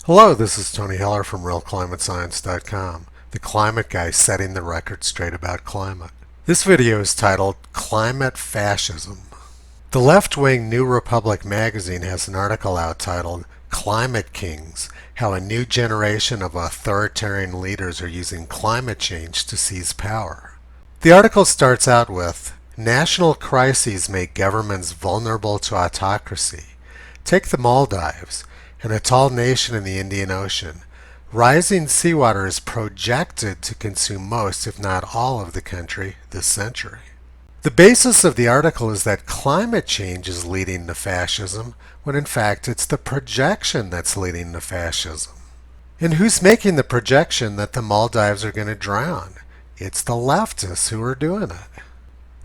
Hello, this is Tony Heller from RealClimateScience.com, the climate guy setting the record straight about climate. This video is titled Climate Fascism. The left-wing New Republic magazine has an article out titled Climate Kings, How a New Generation of Authoritarian Leaders Are Using Climate Change to Seize Power. The article starts out with, National crises make governments vulnerable to autocracy. Take the Maldives, an atoll nation in the Indian Ocean. Rising seawater is projected to consume most, if not all, of the country this century. The basis of the article is that climate change is leading to fascism, when in fact it's the projection that's leading to fascism. And who's making the projection that the Maldives are going to drown? It's the leftists who are doing it.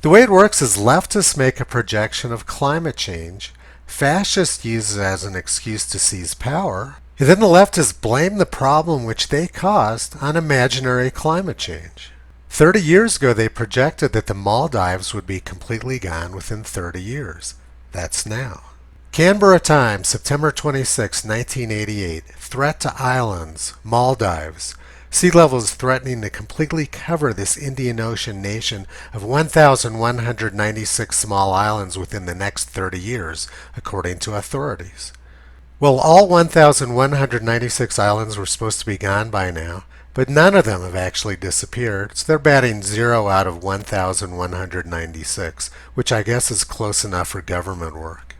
The way it works is leftists make a projection of climate change, fascists use it as an excuse to seize power, and then the leftists blame the problem which they caused on imaginary climate change. 30 years ago they projected that the Maldives would be completely gone within 30 years. That's now. Canberra Times, September 26, 1988. Threat to islands, Maldives. Sea levels threatening to completely cover this Indian Ocean nation of 1,196 small islands within the next 30 years, according to authorities. Well, all 1,196 islands were supposed to be gone by now, but none of them have actually disappeared, so they're batting 0 out of 1,196, which I guess is close enough for government work.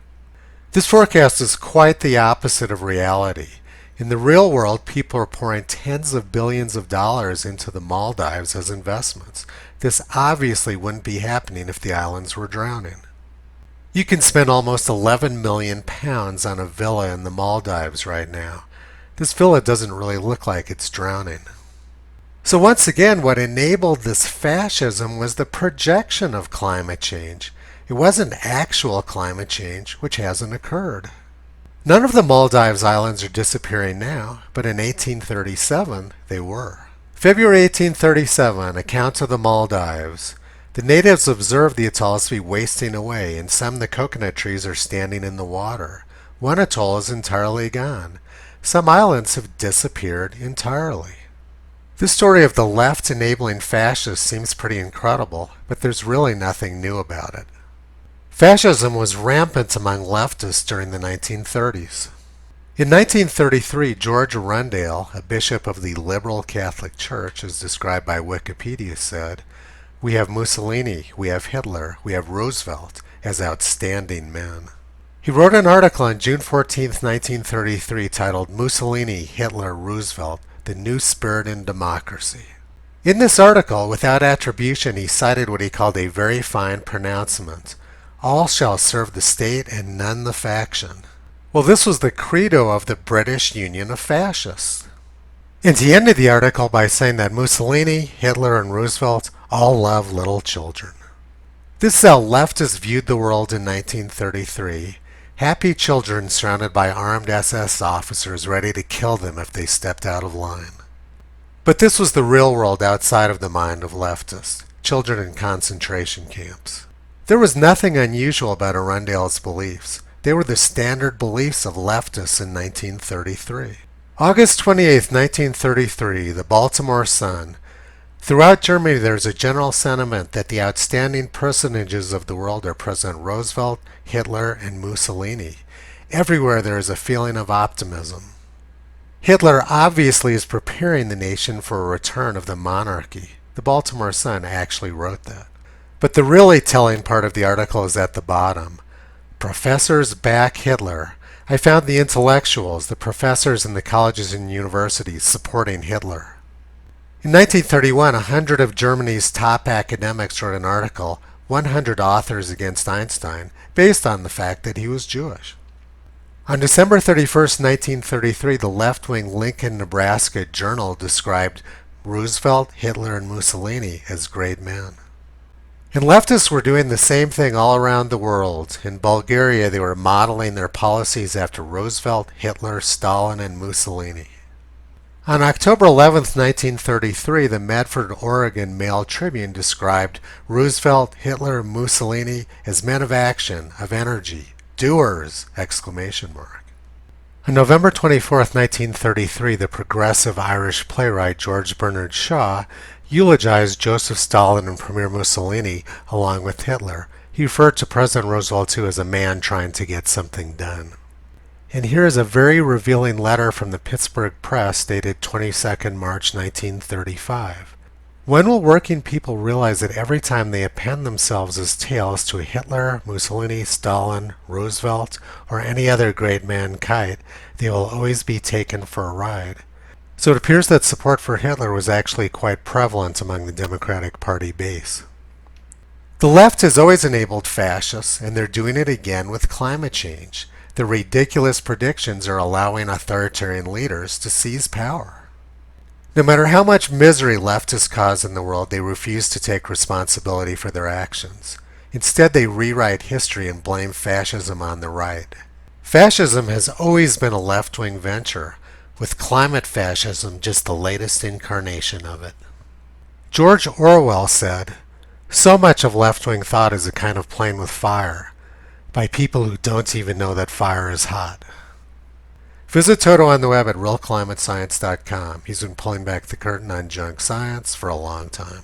This forecast is quite the opposite of reality. In the real world, people are pouring tens of billions of dollars into the Maldives as investments. This obviously wouldn't be happening if the islands were drowning. You can spend almost 11 million pounds on a villa in the Maldives right now. This villa doesn't really look like it's drowning. So once again, what enabled this fascism was the projection of climate change. It wasn't actual climate change, which hasn't occurred. None of the Maldives islands are disappearing now, but in 1837 they were. February 1837, account of the Maldives. The natives observed the atolls to be wasting away, and some of the coconut trees are standing in the water. One atoll is entirely gone. Some islands have disappeared entirely. This story of the left enabling fascists seems pretty incredible, but there's really nothing new about it. Fascism was rampant among leftists during the 1930s. In 1933, George Arundel, a bishop of the liberal Catholic Church, as described by Wikipedia, said, "We have Mussolini, we have Hitler, we have Roosevelt as outstanding men." He wrote an article on June 14, 1933 titled Mussolini, Hitler, Roosevelt, The New Spirit in Democracy. In this article, without attribution, he cited what he called a very fine pronouncement. All shall serve the state and none the faction. Well, this was the credo of the British Union of Fascists. And he ended the article by saying that Mussolini, Hitler, and Roosevelt all love little children. This is how leftists viewed the world in 1933. Happy children surrounded by armed SS officers ready to kill them if they stepped out of line. But this was the real world outside of the mind of leftists. Children in concentration camps. There was nothing unusual about Arundel's beliefs. They were the standard beliefs of leftists in 1933. August 28, 1933, the Baltimore Sun. Throughout Germany there is a general sentiment that the outstanding personages of the world are President Roosevelt, Hitler, and Mussolini. Everywhere there is a feeling of optimism. Hitler obviously is preparing the nation for a return of the monarchy. The Baltimore Sun actually wrote that. But the really telling part of the article is at the bottom. Professors back Hitler. I found the intellectuals, the professors in the colleges and universities supporting Hitler. In 1931, 100 of Germany's top academics wrote an article, 100 Authors Against Einstein, based on the fact that he was Jewish. On December 31, 1933, the left-wing Lincoln, Nebraska Journal described Roosevelt, Hitler, and Mussolini as great men. And leftists were doing the same thing all around the world. In Bulgaria, they were modeling their policies after Roosevelt, Hitler, Stalin, and Mussolini. On October 11, 1933, the Medford, Oregon Mail Tribune described Roosevelt, Hitler, and Mussolini as men of action, of energy, doers! On November 24, 1933, the progressive Irish playwright George Bernard Shaw eulogized Joseph Stalin and Premier Mussolini along with Hitler. He referred to President Roosevelt too as a man trying to get something done. And here is a very revealing letter from the Pittsburgh Press dated 22nd March 1935. When will working people realize that every time they append themselves as tails to Hitler, Mussolini, Stalin, Roosevelt, or any other great man kite, they will always be taken for a ride? So it appears that support for Hitler was actually quite prevalent among the Democratic Party base. The left has always enabled fascists, and they're doing it again with climate change. The ridiculous predictions are allowing authoritarian leaders to seize power. No matter how much misery leftists cause in the world, they refuse to take responsibility for their actions. Instead, they rewrite history and blame fascism on the right. Fascism has always been a left-wing venture, with climate fascism just the latest incarnation of it. George Orwell said, "So much of left-wing thought is a kind of playing with fire, by people who don't even know that fire is hot." Visit Toto on the web at realclimatescience.com. He's been pulling back the curtain on junk science for a long time.